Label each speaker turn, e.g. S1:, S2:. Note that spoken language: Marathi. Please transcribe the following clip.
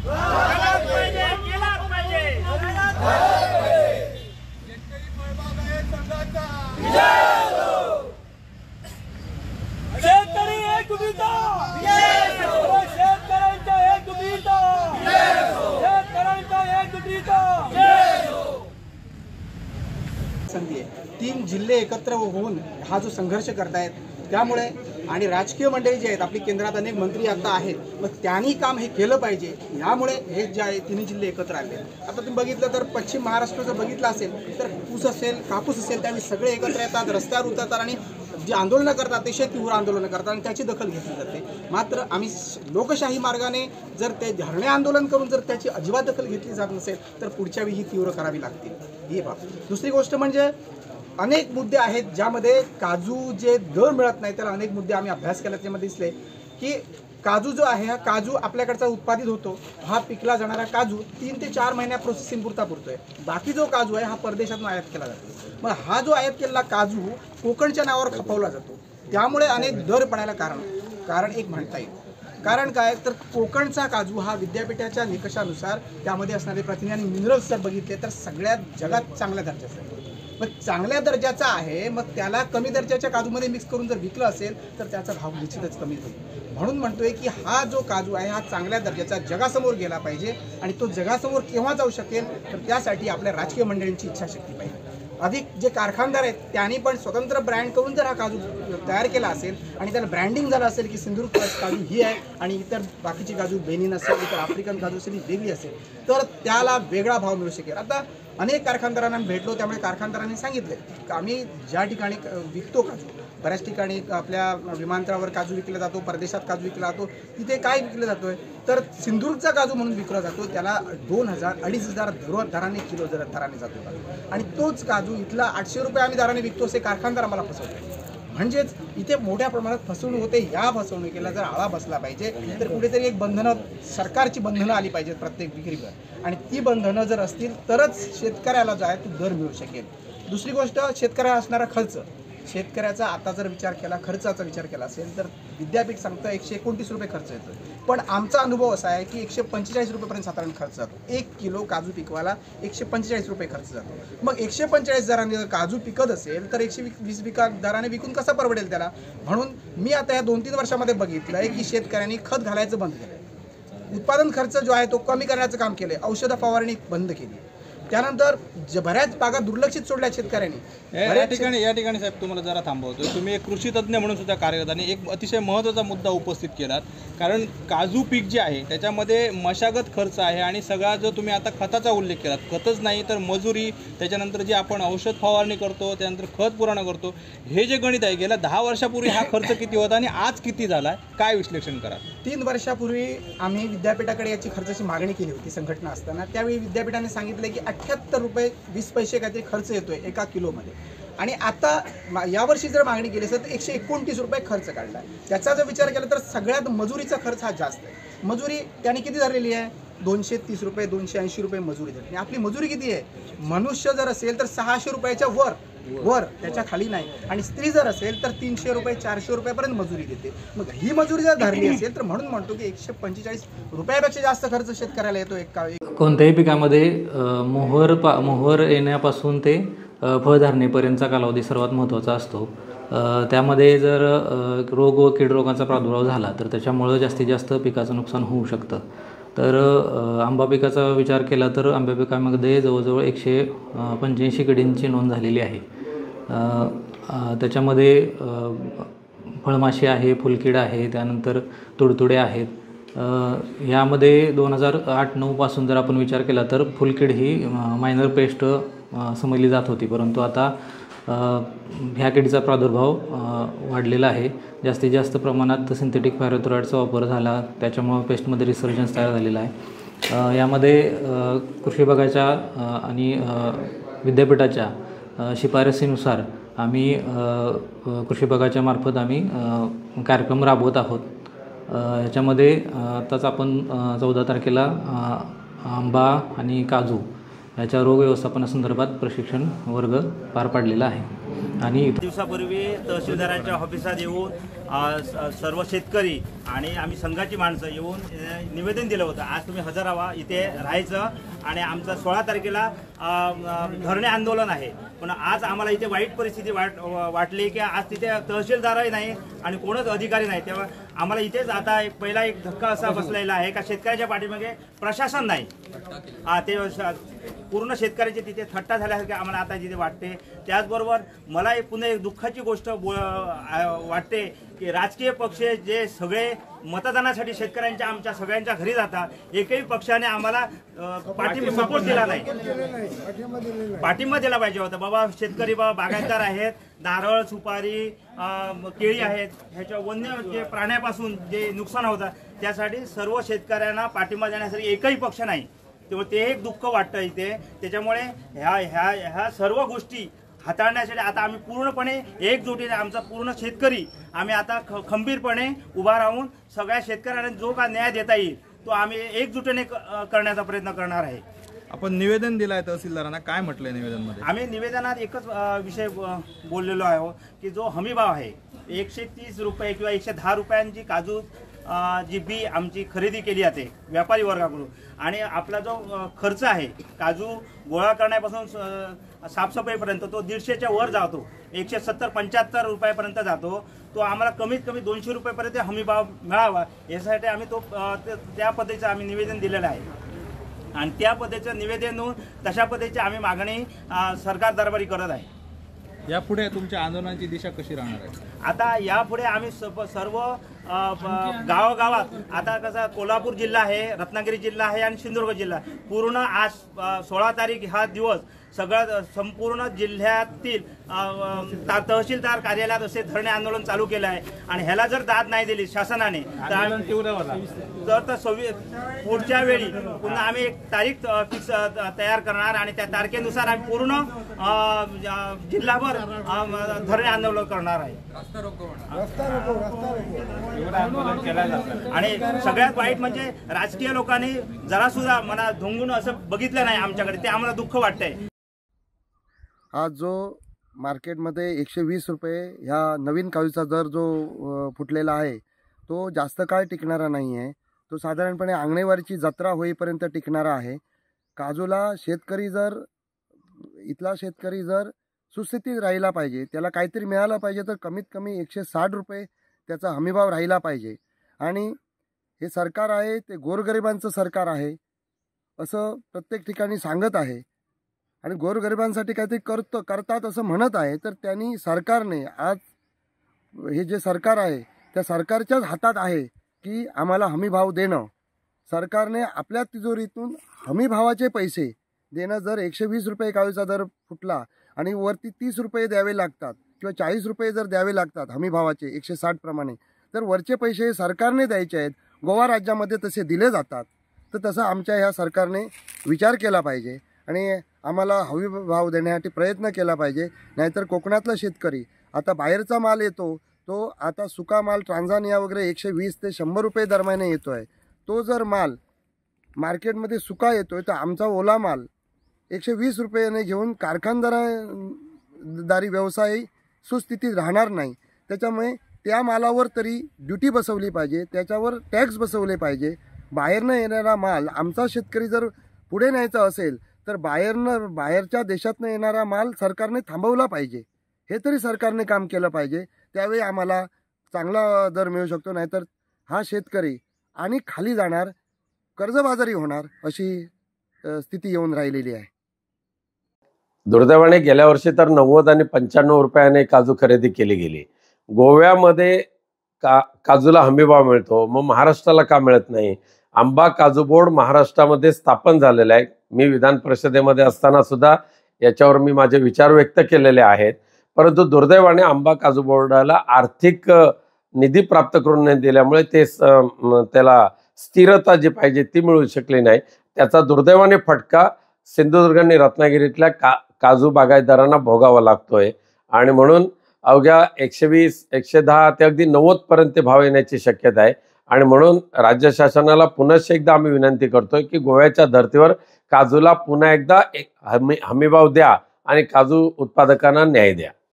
S1: शेतकरी एकजुटीचा शेतकऱ्यांच्या एकजुटीचा शेतकऱ्यांच्या एकजुटीचा
S2: संधी आहे। 3 जिल्हे एकत्र होऊन हा जो संघर्ष करतायत त्यामुळे आणि राजकीय मंडळी जे आहेत आपली केंद्रात अनेक मंत्री आता आहेत, मग त्यांनी काम हे केलं पाहिजे। यामुळे हे जे आहे 3 जिल्हे एकत्र आले। आता तुम्ही बघितलं तर पश्चिम महाराष्ट्र जर बघितलं असेल तर ऊस असेल कापूस असेल त्यावेळी सगळे एकत्र येतात, रस्त्यावर उतरतात आणि जे आंदोलनं करतात अतिशय तीव्र आंदोलनं करतात आणि त्याची दखल घेतली जाते। मात्र आम्ही लोकशाही मार्गाने जर ते धरणे आंदोलन करून जर त्याची अजिबात दखल घेतली जात नसेल तर पुढच्या वेळी ही तीव्र करावी लागतील ही बाब। दुसरी गोष्ट म्हणजे अनेक मुद्दे आहेत ज्यामध्ये काजू जे दर मिळत नाही त्याला अनेक मुद्दे आम्ही अभ्यास केला, त्यामध्ये दिसले की काजू जो आहे हा काजू आपल्याकडचा उत्पादित होतो, हा पिकला जाणारा काजू 3 ते 4 महिन्या प्रोसेसिंग पुरता पुरतोय। बाकी जो काजू आहे हा परदेशातून आयात केला जातो। मग हा जो आयात केलेला काजू कोकणच्या नावावर खपवला जातो, त्यामुळे अनेक दर पडायला कारण एक म्हणता येईल। कारण काय तर कोकणचा काजू हा विद्यापीठाच्या निकषानुसार त्यामध्ये असणारे प्रथिने आणि मिनरल्स जर बघितले तर सगळ्यात जगात चांगल्या दर्जाचा आहे। मग चांगल्या दर्जाचा आहे, मग त्याला कमी दर्जाच्या काजूमध्ये मिक्स करून जर विकलं असेल तर त्याचा भाव निश्चितच कमी होईल। म्हणून म्हणतोय की हा जो काजू आहे हा चांगल्या दर्जाचा जगासमोर गेला पाहिजे आणि तो जगासमोर केव्हा जाऊ शकेल तर त्यासाठी आपल्या राजकीय मंडळींची इच्छाशक्ती पाहिजे। अधिक जे कारखानदार आहेत त्यांनी पण स्वतंत्र ब्रँड करून जर हा काजू तयार केला असेल आणि त्याला ब्रँडिंग झालं असेल की सिंधूर काजू ही आहे आणि इतर बाकीची काजू बेनिन असेल, इतर आफ्रिकन काजू असेल ही वेगळी असेल तर त्याला वेगळा भाव मिळू शकेल। आता अनेक कारखानदारांना भेटलो, त्यामुळे कारखानदारांनी सांगितले की आम्ही ज्या ठिकाणी विकतो काजू, बऱ्याच ठिकाणी आपल्या विमानतळावर काजू विकला जातो, परदेशात काजू विकला जातो, तिथे काय विकलं जातोय तर सिंधूरचा काजू म्हणून विकला जातो, त्याला 2000-2500 दराने किलो दराने जातो आणि तोच काजू इथला 800 रुपये आम्ही दराने विकतो असे कारखानदार आम्हाला फसवतो। म्हणजेच इथे मोठ्या प्रमाणात फसवणूक होते। या फसवणुकीला जर आळा बसला पाहिजे तर कुठेतरी एक बंधनं, सरकारची बंधनं आली पाहिजेत प्रत्येक विक्रीवर आणि ती बंधनं जर असतील तरच शेतकऱ्याला जो आहे तो दर मिळू शकेल। दुसरी गोष्ट शेतकऱ्याला असणारा खर्च, शेतकऱ्याचा आता जर विचार केला, खर्चाचा विचार केला असेल तर विद्यापीठ सांगतं 129 रुपये खर्च येतो, पण आमचा अनुभव असा आहे की 145 रुपयेपर्यंत साधारण खर्च जातो। 1 किलो काजू पिकवायला 145 रुपये खर्च जातो। मग 145 दराने जर काजू पिकत असेल तर 120 दराने विकून कसा परवडेल त्याला? म्हणून मी आता या 2-3 वर्षामध्ये बघितलं आहे की शेतकऱ्यांनी खत घालायचं बंद केलं, उत्पादन खर्च जो आहे तो कमी करण्याचं काम केलं, औषध फवारणी बंद केली, त्यानंतर बऱ्याच बागा दुर्लक्षित सोडल्या शेतकऱ्यांनी।
S3: या ठिकाणी साहेब तुम्हाला जरा थांबवतो, तुम्ही एक कृषी तज्ज्ञ म्हणून सुद्धा कार्यरत आणि एक अतिशय महत्त्वाचा मुद्दा उपस्थित केलात, कारण काजू पीक जे आहे त्याच्यामध्ये मशागत खर्च आहे आणि सगळा जो तुम्ही आता खताचा उल्लेख केलात, खतच नाही तर मजुरी, त्याच्यानंतर जे आपण औषध फवारणी करतो, त्यानंतर खत पुरवठा करतो, हे जे गणित आहे गेल्या 10 वर्षापूर्वी हा खर्च किती होता आणि आज किती झाला आहे, काय विश्लेषण करा?
S2: 3 वर्षापूर्वी आम्ही विद्यापीठाकडे याची खर्चाची मागणी केली होती संघटना असताना, त्यावेळी विद्यापीठाने सांगितले की 78 रुपये 20 पैसे काहीतरी खर्च येतोय 1 किलोमध्ये आणि आता यावर्षी जर मागणी केली असेल तर 129 रुपये खर्च काढला। त्याचा जर विचार केला तर सगळ्यात मजुरीचा खर्च हा जास्त आहे। मजुरी त्याने किती धरलेली आहे? 230 रुपये 280 रुपये मजुरी धरली। आपली मजुरी किती आहे? मनुष्य जर असेल तर 600 रुपयाच्या वर त्याच्या खाली नाही आणि स्त्री जर असेल तर 300 रुपये 400 रुपयापर्यंत मजुरी देते। मग ही मजुरी जर धरली असेल तर म्हणून म्हणतो की 145 रुपयापेक्षा जास्त खर्च शेतकऱ्याला येतो
S4: कोणत्याही पिकामध्ये मोहर येण्यापासून ते फळधारणेपर्यंतचा कालावधी सर्वात महत्त्वाचा असतो। त्यामध्ये जर रोग व कीड रोगांचा प्रादुर्भाव झाला तर त्याच्यामुळं जास्तीत जास्त पिकाचं नुकसान होऊ शकतं। तर आंबा पिकाचा विचार केला तर आंबा पिकामध्ये जवळजवळ 185 किडींची नोंद झालेली आहे। त्याच्यामध्ये फळमाशी आहे, फुलकीड आहे, त्यानंतर तुडतुडे आहेत। यामध्ये 2008-09 पासून जर आपण विचार केला तर फुलकीड ही मायनर पेस्ट समजली जात होती, परंतु आता ह्या किडीचा प्रादुर्भाव वाढलेला आहे। जास्तीत जास्त प्रमाणात सिंथेटिक पॅराथ्रोइडचा वापर झाला, त्याच्यामुळे पेस्टमध्ये रिसर्जन्स तयार झालेला आहे। यामध्ये कृषी विभागाच्या आणि विद्यापीठाच्या शिफारसीनुसार आम्ही कृषी विभागाच्या मार्फत आम्ही कार्यक्रम राबवत आहोत। ह्याच्यामध्ये आताच आपण 14 तारखेला आंबा आणि काजू याच्या रोग व्यवस्थापनासंदर्भात प्रशिक्षण वर्ग पार पाडलेला आहे। आणि
S5: दिवसापूर्वी तहसीलदारांच्या ऑफिसात येऊन सर्व शेतकरी आणि आम्ही संघाची माणसं येऊन निवेदन दिलं होतं. आज तुम्ही हजर व्हा, इथे राहायचं आणि आमचं 16 तारखेला धरणे आंदोलन आहे. पण आज आम्हाला इथे वाईट परिस्थिती वाटली की आज तिथे तहसीलदारही नाही आणि कोणच अधिकारी नाही. तेव्हा आम्हाला इथेच आता पहिला एक धक्का असा बसलेला आहे का शेतकऱ्याच्या पाठीमागे प्रशासन नाही. ते पूर्ण शेतकऱ्याचे तिथे थट्टा झाल्यासारखे आम्हाला आता तिथे वाटते. त्याचबरोबर मला पुन्हा एक दुःखाची गोष्ट वाटते की राजकीय पक्ष जे सगळे मतदानासाठी शेतकऱ्यांच्या आमच्या सगळ्यांच्या घरी जातात, एकही पक्षाने आम्हाला सपोर्ट दिला नाही. पाठिंबा दिला पाहिजे होता. बाबा शेतकरी बाबा बागायतदार आहेत, नारळ सुपारी केळी आहेत, ह्याच्या वन्य जे प्राण्यापासून जे नुकसान होतं त्यासाठी सर्व शेतकऱ्यांना पाठिंबा देण्यासाठी एकही पक्ष नाही. त्यामुळे ते एक दुःख वाटतं इथे. त्याच्यामुळे ह्या सर्व गोष्टी हाताळण्यासाठी आता आम्ही पूर्णपणे एकजुटीने आमचा पूर्ण शेतकरी आम्ही आता खंबीरपणे उभा राहून सगळ्या शेतकऱ्यांना जो का न्याय देता येईल तो आम्ही एकजुटीने करण्याचा प्रयत्न करणार आहे.
S3: आपण निवेदन दिलं आहे तहसीलदारांना, काय म्हटलंय निवेदनमध्ये?
S5: आम्ही निवेदनात एकच विषय बोललेलो आहोत की जो हमीभाव आहे 130 रुपये किंवा 110 रुपयांची काजू जी बी आमची खरेदी केली जाते व्यापारी वर्गाकडून आणि आपला जो खर्च आहे काजू गोळा करण्यापासून साफसफाईपर्यंत तो 150च्या वर जातो, 170-175 रुपयापर्यंत जातो. तो आम्हाला कमीत कमी 200 रुपयापर्यंत हमीभाव मिळावा यासाठी आम्ही त्या पद्धतीचं आम्ही निवेदन दिलेलं आहे आणि त्या पद्धतीचं निवेदन देऊन तशा पद्धतीची आम्ही मागणी सरकार दरबारी करत आहे.
S3: यापुढे तुमच्या आंदोलनाची दिशा कशी राहणार आहे?
S5: आता यापुढे आम्ही सर्व गावागावात आता कसं कोल्हापूर जिल्हा आहे, रत्नागिरी जिल्हा आहे आणि सिंधुदुर्ग जिल्हा पूर्ण आज 16 तारीख हा दिवस सगळं संपूर्ण जिल्ह्यातील तहसीलदार कार्यालयात असे धरणे आंदोलन चालू केलं आहे आणि ह्याला जर दाद नाही दिली शासनाने तर पुढच्या वेळी पुन्हा आम्ही एक तारीख फिक्स तयार करणार आणि त्या तारखेनुसार आम्ही पूर्ण जिल्हाभर धरणे आंदोलन करणार आहे. आणि सगळ्यात वाईट म्हणजे राजकीय लोकांनी जरा सुद्धा मला धुंगून असं बघितलं नाही आमच्याकडे, ते आम्हाला दुःख वाटतंय.
S6: आज जो मार्केटमध्ये 120 रुपये ह्या नवीन काजूचा दर जो फुटलेला आहे तो जास्त काळ टिकणारा नाही आहे. तो साधारणपणे आंगणेवारीची जत्रा होईपर्यंत टिकणारा आहे. काजूला इथला शेतकरी जर सुस्थितीत राहिला पाहिजे, त्याला काहीतरी मिळालं पाहिजे तर कमीत कमी 160 रुपये त्याचा हमीभाव राहिला पाहिजे. आणि हे सरकार आहे ते गोरगरिबांचं सरकार आहे असं प्रत्येक ठिकाणी सांगत आहे आणि गोरगरिबांसाठी काहीतरी करतात असं म्हणत आहे. तर त्यांनी सरकारने आज हे जे सरकार आहे त्या सरकारच्याच हातात आहे की आम्हाला हमीभाव देणं. सरकारने आपल्या तिजोरीतून हमीभावाचे पैसे देणं. जर 120 रुपये काजूचा दर फुटला आणि वरती 30 रुपये द्यावे लागतात किंवा 40 रुपये जर द्यावे लागतात हमीभावाचे 160 प्रमाणे, तर वरचे पैसे सरकारने द्यायचे आहेत. गोवा राज्यामध्ये तसे दिले जातात. तर तसं आमच्या ह्या सरकारने विचार केला पाहिजे आणि आम्हाला हमीभाव देण्यासाठी प्रयत्न केला पाहिजे. नाहीतर कोकणातला शेतकरी आता बाहेरचा माल येतो तो आता सुका माल ट्रान्झानिया वगैरे 120 ते 100 रुपये दरम्याने येतो आहे. तो जर माल मार्केटमध्ये सुका येतोय तर आमचा ओला माल 120 रुपयाने घेऊन कारखानदारी व्यवसाय सुस्थितीत राहणार नाही. त्याच्यामुळे त्या मालावर तरी ड्युटी बसवली पाहिजे, त्याच्यावर टॅक्स बसवले पाहिजे. बाहेरनं येणारा माल आमचा शेतकरी जर पुढे न्यायचा असेल तर बाहेरच्या देशातनं येणारा माल सरकारने थांबवला पाहिजे. हे तरी सरकारने काम केलं पाहिजे. त्यावेळी आम्हाला चांगला दर मिळू शकतो. नाहीतर हा शेतकरी आणि खाली जाणार, कर्जबाजारी होणार अशी स्थिती येऊन राहिलेली आहे.
S7: दुर्दैवाने गेल्या वर्षी तर 90 आणि 95 रुपयाने काजू खरेदी केली गेली. गोव्यामध्ये काजूला हमीभाव मिळतो, मग महाराष्ट्राला का मिळत नाही? आंबा काजू बोर्ड महाराष्ट्रामध्ये स्थापन झालेलं आहे. मी विधान परिषदेमध्ये असताना सुद्धा याच्यावर मी माझे विचार व्यक्त केलेले आहेत. परंतु दुर्दैवाने आंबा काजू बोर्डाला आर्थिक निधी प्राप्त करून नाही दिल्यामुळे त्याला स्थिरता जी पाहिजे ती मिळू शकली नाही. त्याचा दुर्दैवाने फटका सिंधुदुर्ग आणि रत्नागिरीतल्या काजू बागायतदारांना भोगावा लागतोय. आणि म्हणून अवघ्या 120, 110 ते अगदी 90 पर्यंत भाव येण्याची शक्यता आहे. आणि म्हणून राज्य शासनाला पुन्हा एकदा आम्ही विनंती करतोय की गोव्याच्या धर्तीवर काजूला पुन्हा एकदा हमीभाव द्या आणि काजू उत्पादकांना न्याय द्या.